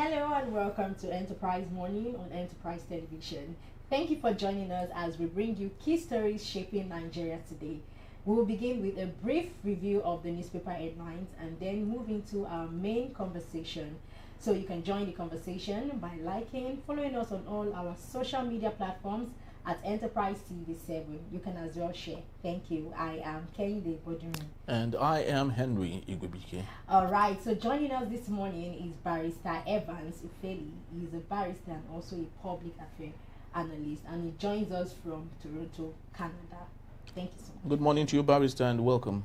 Hello and welcome to Enterprise Morning on Enterprise Television. Thank you for joining us as we bring you key stories shaping Nigeria today. We will begin with a brief review of the newspaper headlines and then move into our main conversation. So you can join the conversation by liking, following us on all our social media platforms at Enterprise TV7. You can as well share. Thank you. I am Kehinde Bodun. And I am Henry Igwebike. All right, so joining us this morning is Barrister Evans Ufeli. He is a barrister and also a public affairs analyst, and he joins us from Toronto, Canada. Thank you so much. Good morning to you, Barrister, and welcome.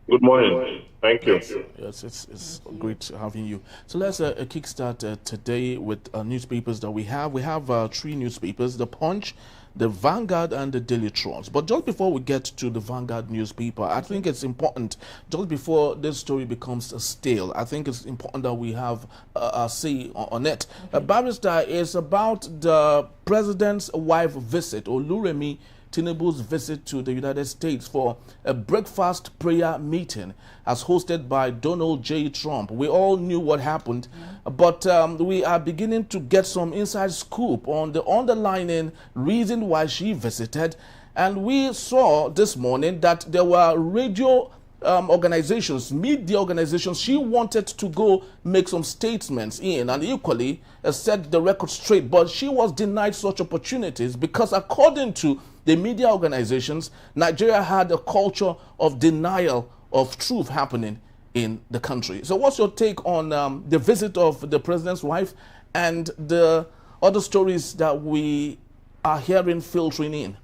Good morning. Thank you. Yes, it's great having you. So let's kickstart today with newspapers that we have. We have three newspapers: the Punch, the Vanguard, and the Daily Trust. But just before we get to the Vanguard newspaper, I think it's important, just before this story becomes stale, I think it's important that we have a say on it. Barrister, is about the president's wife visit, or Oluremi Tinubu's visit to the United States for a breakfast prayer meeting as hosted by Donald J. Trump. We all knew what happened, but we are beginning to get some inside scoop on the underlying reason why she visited. And we saw this morning that there were radio organizations, media organizations, she wanted to go make some statements in and equally set the record straight, but she was denied such opportunities because according to the media organizations, Nigeria had a culture of denial of truth happening in the country. So what's your take on the visit of the president's wife and the other stories that we are hearing filtering in?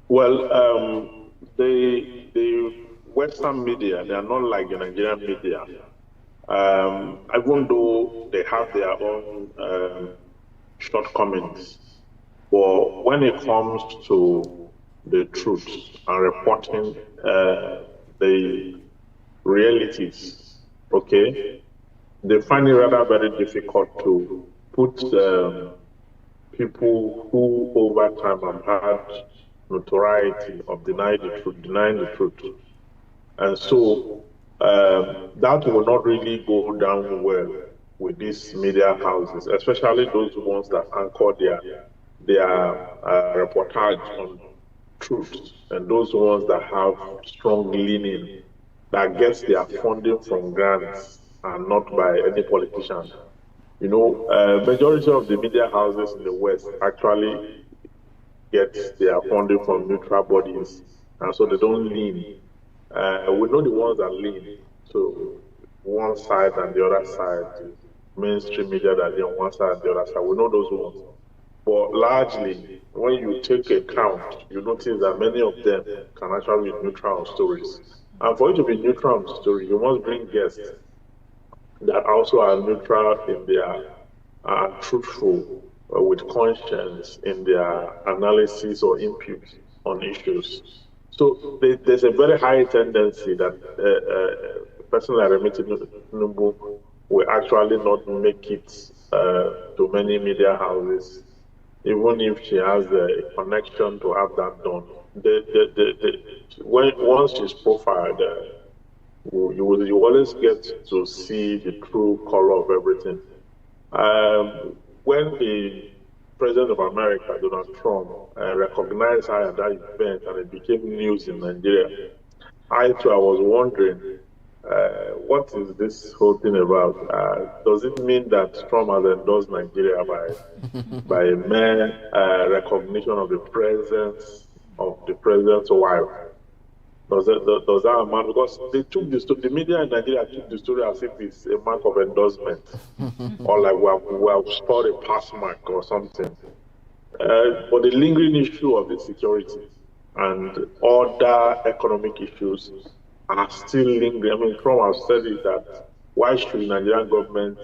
Well, the Western media, they are not like the Nigerian media. Even though they have their own shortcomings, but when it comes to the truth and reporting the realities, okay, they find it rather very difficult to put people who over time have had notoriety of denying the truth. And so that will not really go down well with these media houses, especially those ones that anchor their reportage on truth, and those ones that have strong leaning, that gets their funding from grants and not by any politician. You know, majority of the media houses in the West actually get their funding from neutral bodies, and so they don't lean. We know the ones that lean to one side and the other side, mainstream media that lean on one side and the other side. We know those ones. But largely, when you take a count, you notice that many of them can actually be neutral on stories. And for you to be neutral on story, you must bring guests that also are neutral in their truthful with conscience in their analysis or input on issues. So there's a very high tendency that a person like Remi Tinubu will actually not make it to many media houses, even if she has a connection to have that done. Once she's profiled, you always get to see the true color of everything. When the President of America, Donald Trump, recognized her at that event and it became news in Nigeria, I was wondering, what is this whole thing about? Does it mean that Trump has endorsed Nigeria by a mere recognition of the presence of the president's wife? Does that amount? Because they took the media in Nigeria took the story as if it's a mark of endorsement, or like we have scored a pass mark or something. But the lingering issue of the security and other economic issues are still lingering. I mean, Trump has said it that why should the Nigerian government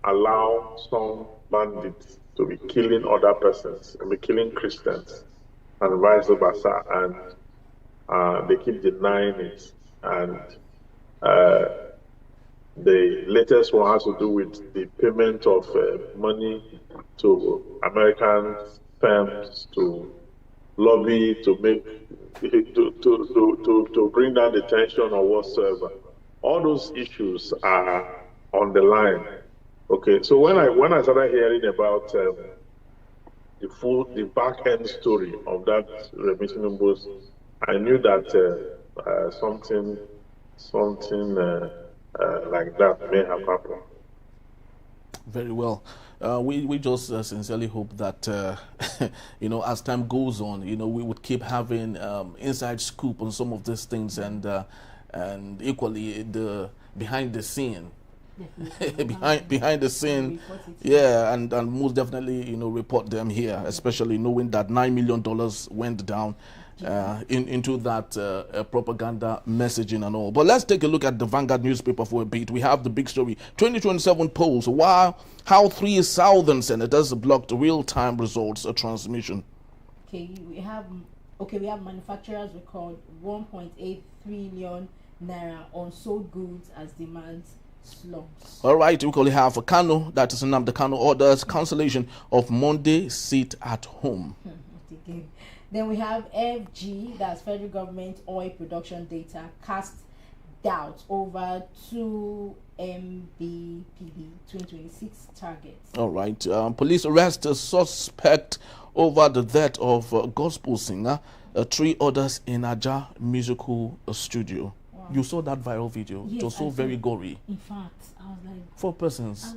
allow some bandits to be killing other persons and be killing Christians and vice versa, and they keep denying it. And the latest one has to do with the payment of money to American firms to lobby to make to bring down the tension or whatsoever. All those issues are on the line. Okay, so when I started hearing about the back end story of that remission invoice, I knew that something like that may have happened. Very well. We just sincerely hope that as time goes on, we would keep having inside scoop on some of these things, and equally the behind the scene. behind the scene, yeah, and most definitely report them here, especially knowing that $9 million went down into that propaganda messaging and all. But let's take a look at the Vanguard newspaper for a bit. We have the big story: 2027 polls, how 3 Southern senators blocked real-time results transmission. We have manufacturers record 1.8 trillion naira on sold goods as demand slumps. All right, we currently have Kanu, that is the Kanu orders cancellation of Monday sit at home. Then we have FG, that's federal government oil production data, cast doubt over 2 MBPD 2026 targets. All right, police arrest a suspect over the death of a gospel singer, 3 others in Aja musical studio. Wow. You saw that viral video. Yes, it was so very gory. In fact, I was like, 4 persons.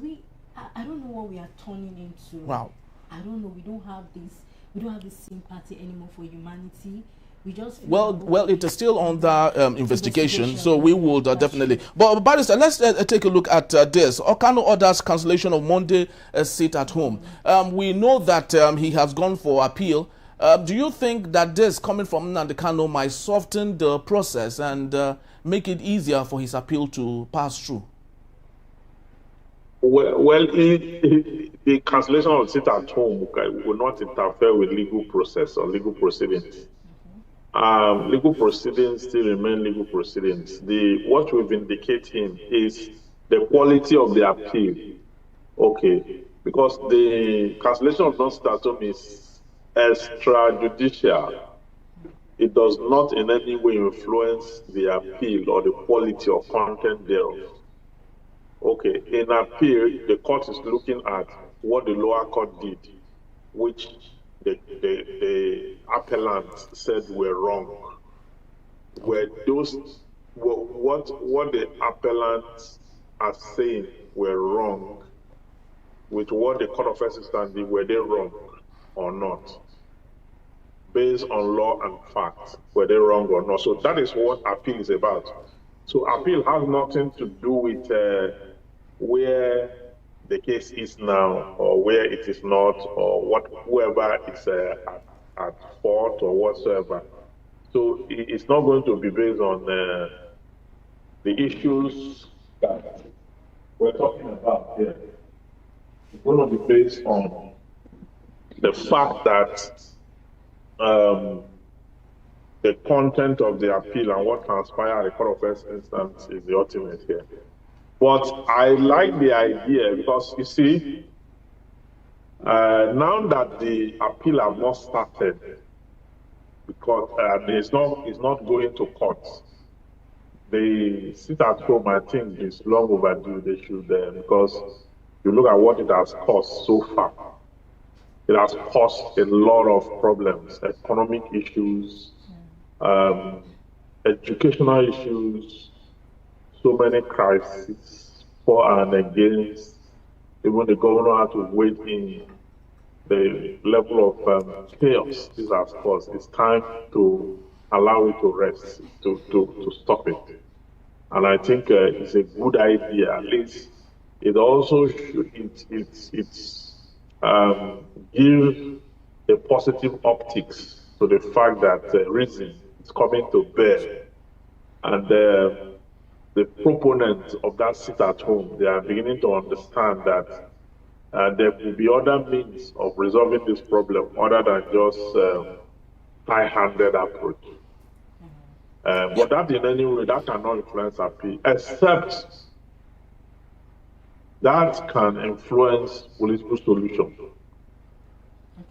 I don't know what we are turning into. Wow. I don't know. We don't have this sympathy anymore for humanity. We just well, it is still under investigation, so we would definitely. But Barrister, let's take a look at this. Kanu orders cancellation of Monday sit at home. We know that he has gone for appeal. Do you think that this coming from Nnamdi Kanu might soften the process and make it easier for his appeal to pass through? Well, the cancellation of sit at home will not interfere with legal process or legal proceedings. Legal proceedings still remain legal proceedings. What we're indicating is the quality of the appeal. Okay, because the cancellation of non-sit at home is extrajudicial. It does not in any way influence the appeal or the quality or content thereof. Okay, in appeal, the court is looking at what the lower court did, which the appellant said were wrong. Were those what the appellants are saying were wrong with what the Court of First Instance did, were they wrong or not? Based on law and fact, were they wrong or not? So that is what appeal is about. So appeal has nothing to do with where the case is now, or where it is not, or whoever is at fault or whatsoever. So it's not going to be based on the issues that we're talking about here. It's going to be based on the fact that the content of the appeal and what transpired at the Court of First Instance is the ultimate here. But I like the idea because, you see, now that the appeal have not started, because it's not going to court, the sit at home, I think, is long overdue. They should, because you look at what it has cost so far. It has caused a lot of problems, economic issues, educational issues, so many crises for and against. Even the governor had to wait in the level of chaos this has caused. It's time to allow it to rest, to stop it. And I think it's a good idea. At least it also should give a positive optics to the fact that reason is coming to bear. And the proponents of that sit at home, they are beginning to understand that there will be other means of resolving this problem other than just high-handed approach. But that in any way, that cannot influence appeal, except that can influence political solution.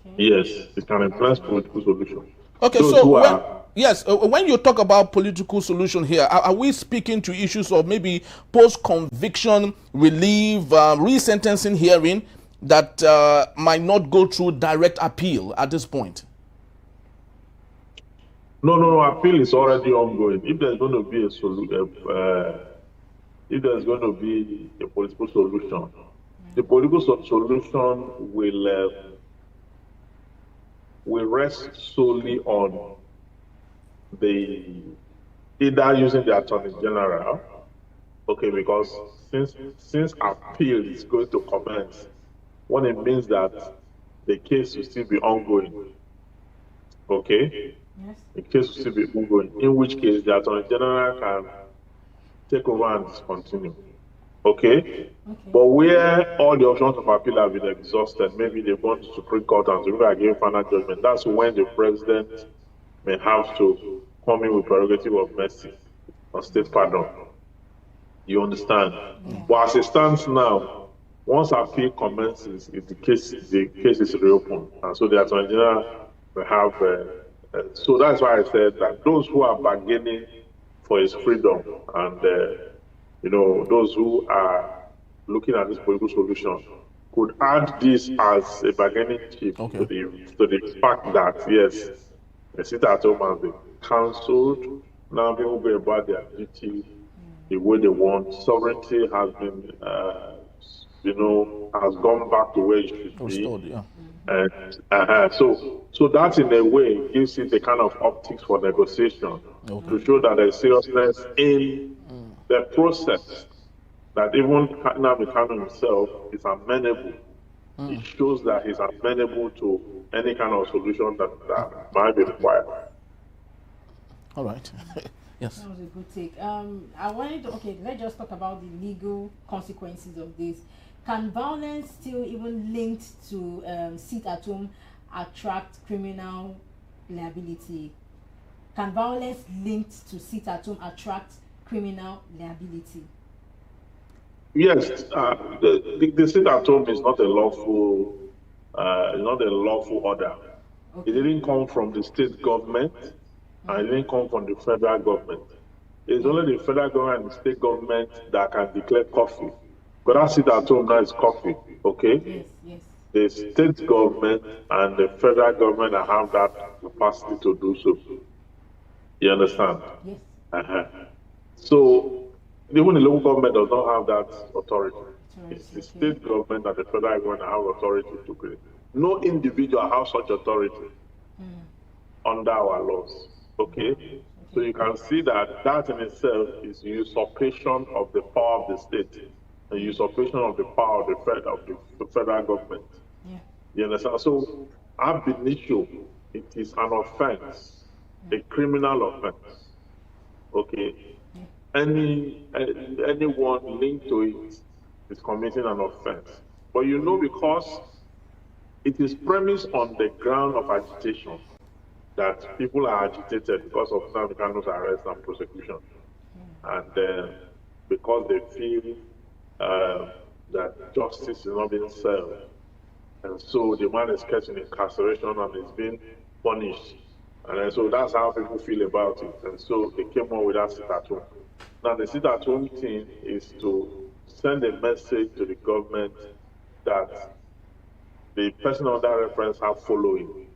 Okay. Yes, it can influence political solution. Okay, those so who are Yes, when you talk about political solution here, are we speaking to issues of maybe post-conviction relief, resentencing hearing that might not go through direct appeal at this point? No. Appeal is already ongoing. If there's going to be a if there's going to be a political solution, the political solution will rest solely on the either using the Attorney General, okay, because since appeal is going to commence, what it means that the case will still be ongoing, okay? Yes. The case will still be ongoing, in which case the Attorney General can take over and discontinue, okay? Okay. But where all the options of appeal have been exhausted, maybe they've gone to Supreme Court and Supreme Court gave final judgment, that's when the president may have to come in with prerogative of mercy or state pardon. You understand? Yeah. But as it stands now, once appeal commences, the case is reopened, and so the Attorney General will have. So that's why I said that those who are bargaining for his freedom, and those who are looking at this political solution, could add this as a bargaining chip Okay. to the fact that yes, the sit at home has been cancelled. Now people go about their duty the way they want. Sovereignty has been, has gone back to where it should be. Restored, yeah. And so that in a way gives it a kind of optics for negotiation to show that there's seriousness in the process. That even Kanu himself is amenable. It shows that he's amenable to any kind of solution that might be required. All right. Yes. That was a good take. I wanted to, let's just talk about the legal consequences of this. Can violence still even linked to sit at home attract criminal liability? Can violence linked to sit at home attract criminal liability? Yes, the sit at home is not a lawful, order. Okay. It didn't come from the state government, and it didn't come from the federal government. It's only the federal government and the state government that can declare coffee. But that sit at home now is coffee, okay? Yes. The state government and the federal government that have that capacity to do so. You understand? Yes. So even the local government does not have that authority. It's the Okay. state government and the federal government that have authority to create. No individual has such authority under our laws. Okay? So you can see that in itself is usurpation of the power of the state, a usurpation of the power of the federal government. Yeah. You understand? So ab initio, it is an offense, a criminal offense. Okay? Anyone linked to it is committing an offense. But because it is premised on the ground of agitation, that people are agitated because of Kanu's arrest and prosecution. And because they feel that justice is not being served. And so the man is kept in incarceration and is being punished. And so that's how people feel about it. And so they came up with that sit at home. Now the sit at home thing is to send a message to the government that the person under reference have following,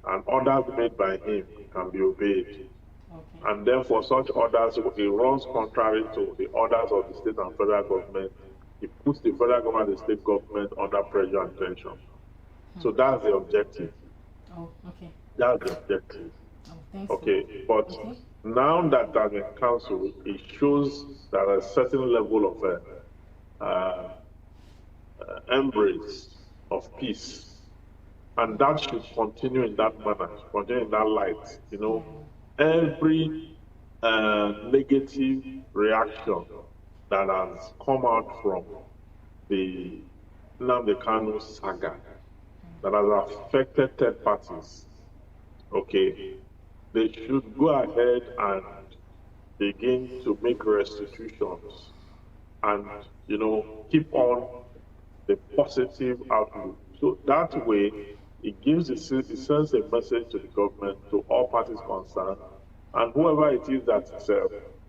and orders made by him can be obeyed. Okay. And therefore such orders, it runs contrary to the orders of the state and federal government. It puts the federal government and the state government under pressure and tension. So that's the objective. Oh, okay. That's the objective. Oh, thanks. Okay, but now that has been cancelled, it shows that a certain level of embrace of peace, and that should continue in that manner, continue in that light. Every negative reaction that has come out from the Nnamdi Kanu saga that has affected third parties, okay, they should go ahead and begin to make restitutions and, keep on the positive outlook. So that way, it sends a message to the government, to all parties concerned, and whoever it is that is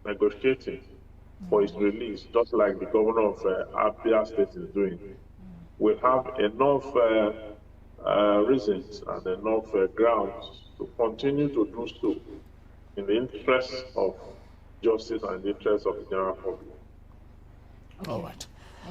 negotiating for its release, just like the governor of Abia State is doing, will have enough reasons and enough grounds to continue to do so in the interest of justice and the interest of the general public. Okay. All right.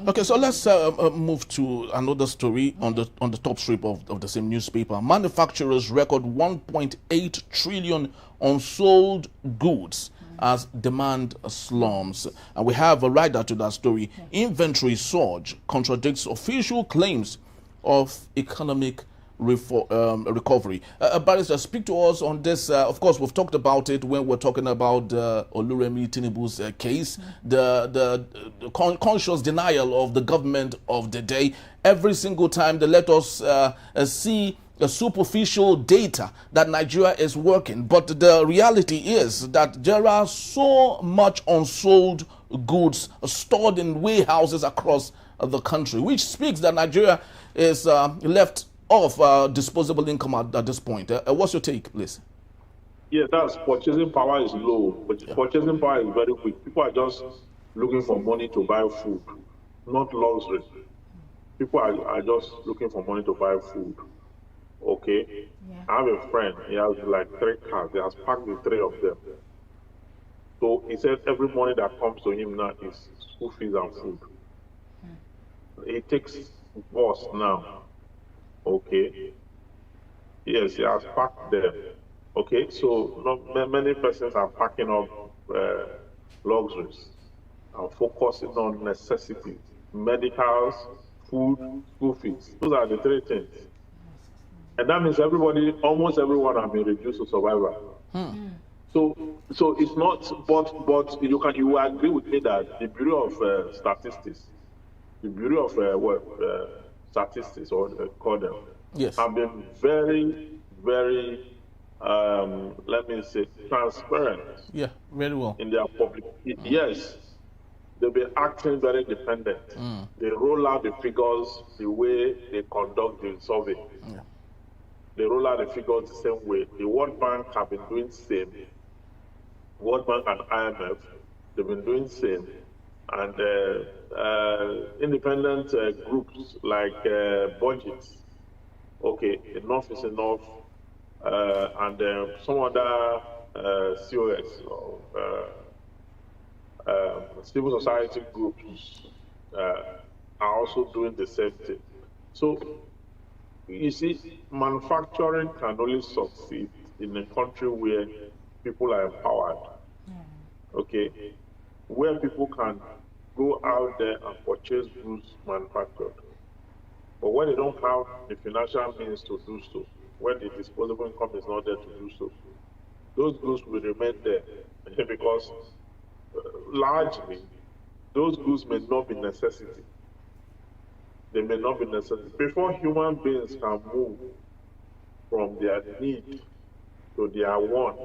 Okay, so let's move to another story on the top strip of the same newspaper. Manufacturers record 1.8 trillion unsold goods as demand slumps. And we have a rider to that story. Inventory surge contradicts official claims of economic recovery. Barrister, speak to us on this. Of course, we've talked about it when we're talking about Oluremi Tinubu's case, the conscious denial of the government of the day. Every single time they let us see a superficial data that Nigeria is working. But the reality is that there are so much unsold goods stored in warehouses across the country, which speaks that Nigeria is left off disposable income at this point. What's your take, please? Yeah, that's purchasing power is low, but purchasing power is very weak. People are just looking for money to buy food, not luxury. People are just looking for money to buy food. Okay? Yeah. I have a friend, he has like 3 cars, he has packed the 3 of them. So he said every money that comes to him now is school fees and food. He takes bus now. Okay. Yes, he has packed them. Okay, so not many persons are packing up luxuries and focusing on necessities, medicals, food, school fees. Those are the 3 things. And that means almost everyone has been reduced to survival. So it's not, but you will agree with me that the Bureau of Statistics, statistics, or call them, Yes, have been very, very, let me say, transparent. Yeah, very well. In their public. Yes, they've been acting very independent. They roll out the figures the way they conduct the survey. Yeah. They roll out the figures the same way. The World Bank have been doing the same. World Bank and IMF, they've been doing the same. And independent groups like budgets, okay, enough is enough, and some other COS, civil society groups are also doing the same thing. So, you see, manufacturing can only succeed in a country where people are empowered, okay, where people can go out there and purchase goods manufactured. But when they don't have the financial means to do so, when the disposable income is not there to do so, those goods will remain there because largely those goods may not be necessity. They may not be necessary. Before human beings can move from their need to their want,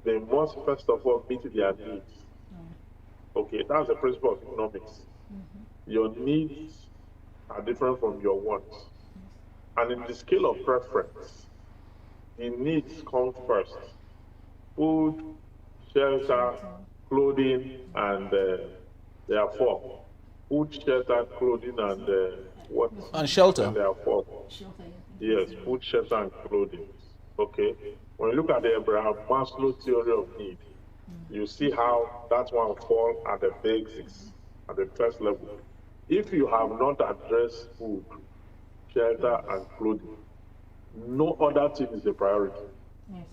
they must first of all meet their needs. Okay, that's the principle of economics. Your needs are different from your wants. And in the scale of preference, the needs come first. Food, shelter, clothing, and therefore, food, shelter, clothing, and what? And shelter. And therefore, yes, food, shelter, and clothing. Okay. When you look at the Abraham Maslow theory of need, you see how that one falls at the basics, at the first level. If you have not addressed food, shelter, and clothing, no other thing is a priority. Yes.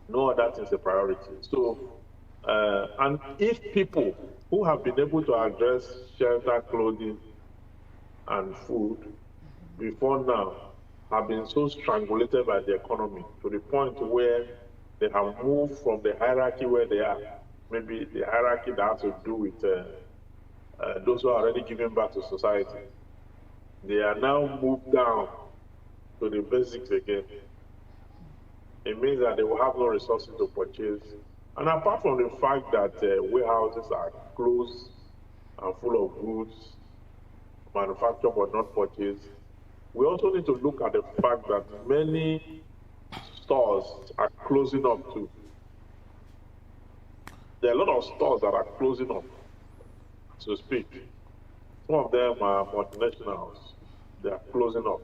No other thing is a priority. So, and if people who have been able to address shelter, clothing, and food before now have been so strangulated by the economy to the point where they have moved from the hierarchy where they are, maybe the hierarchy that has to do with those who are already giving back to society. They are now moved down to the basics again. It means that they will have no resources to purchase. And apart from the fact that warehouses are closed and full of goods, manufactured but not purchased, we also need to look at the fact that many stores are closing up too. There are a lot of stores that are closing up, so to speak. Some of them are multinationals. They are closing up.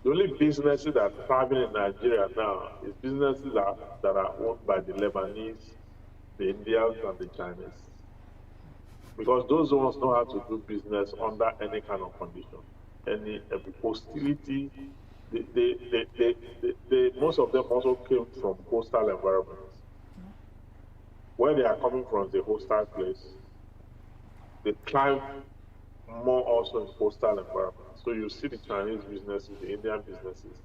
The only businesses that are thriving in Nigeria now is businesses that are owned by the Lebanese, the Indians, and the Chinese. Because those ones know how to do business under any kind of condition, any hostility. Most of them also came from hostile environments. Where they are coming from the hostile place, they thrive more also in hostile environments. So you see the Chinese businesses, the Indian businesses,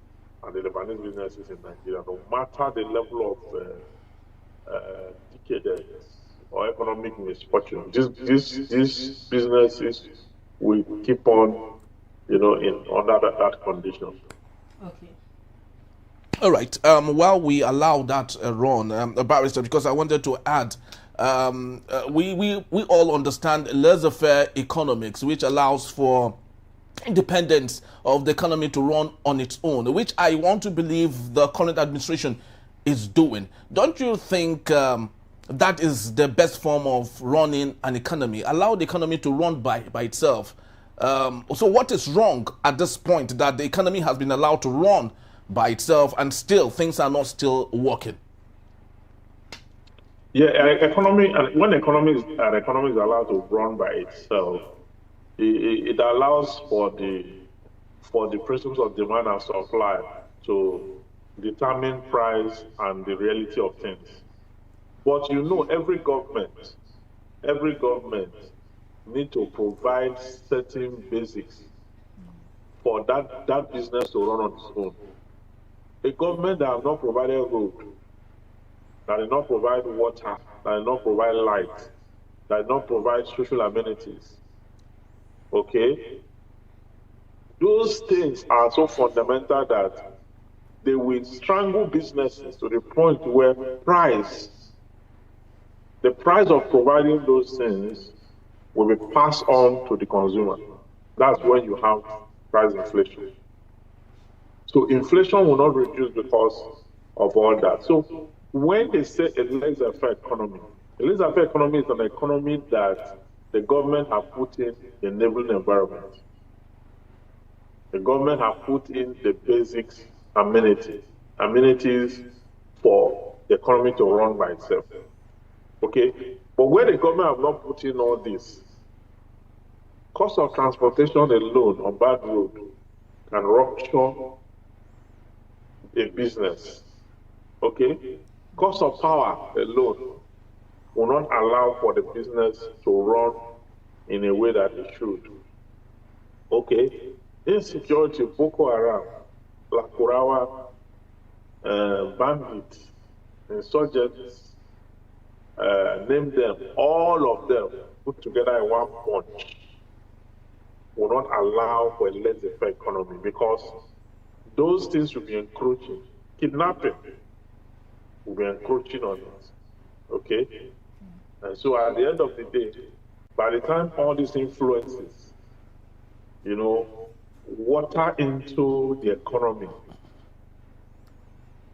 and the Lebanese businesses in Nigeria, no matter the level of decadence or economic misfortune, these businesses will keep on, under that condition. Okay. All right. While we allow that run, Barrister, because I wanted to add, we all understand laissez-faire economics, which allows for independence of the economy to run on its own, which I want to believe the current administration is doing. Don't you think that is the best form of running an economy? Allow the economy to run by itself. So what is wrong at this point that the economy has been allowed to run by itself and still things are not still working? Yeah, when economy is allowed to run by itself, it allows for the principles of demand and supply to determine price and the reality of things. But every government need to provide certain basics for that business to run on its own. A government that has not provided road, that did not provide water, that did not provide light, that did not provide social amenities, okay? Those things are so fundamental that they will strangle businesses to the point where the price of providing those things will be passed on to the consumer. That's when you have price inflation. So inflation will not reduce because of all that. So when they say a laissez-faire economy, a laissez-faire economy is an economy that the government has put in the enabling environment. The government has put in the basics, amenities for the economy to run by itself. Okay? But where the government have not put in all this, cost of transportation alone on bad road can rupture a business. Okay? Cost of power alone will not allow for the business to run in a way that it should. Okay? Insecurity, Boko Haram, Lakurawa, bandits, insurgents, name them, all of them put together in one punch will not allow for a laissez-faire economy because those things will be encroaching. Kidnapping will be encroaching on it. Okay? And so at the end of the day, by the time all these influences, water into the economy,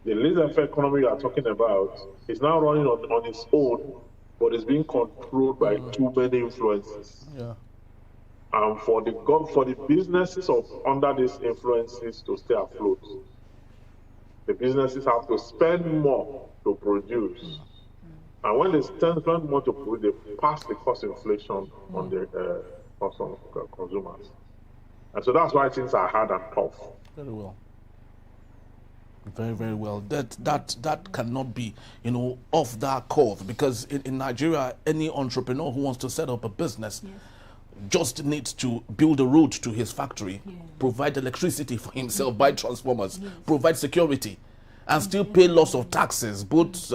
the laissez-faire economy you are talking about is now running on its own, but it's being controlled by too many influences. Yeah. And for the businesses under these influences to stay afloat, the businesses have to spend more to produce. And when they spend more to produce, they pass the cost inflation on the consumers. And so that's why things are hard and tough. Very well. Very, very well. That cannot be, off that course, because in Nigeria, any entrepreneur who wants to set up a business just needs to build a road to his factory, provide electricity for himself, buy transformers, provide security, and still pay lots of taxes, both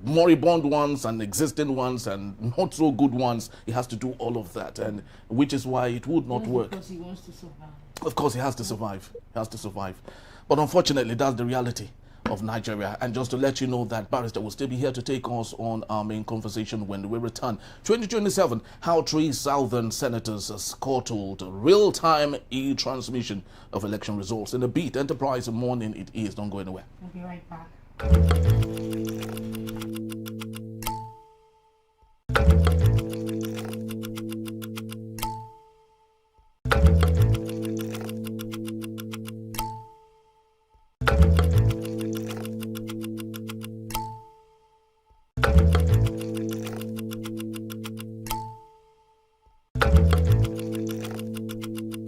moribund ones and existing ones and not so good ones. He has to do all of that, and which is why it would not work. Because he wants to survive. Of course, he has to survive. He has to survive. But unfortunately, that's the reality of Nigeria. And just to let you know that Barrister will still be here to take us on our main conversation when we return. 2027, how 3 Southern senators scuttled real-time e-transmission of election results. In the Beat Enterprise morning it is. Don't go anywhere. We'll be right back.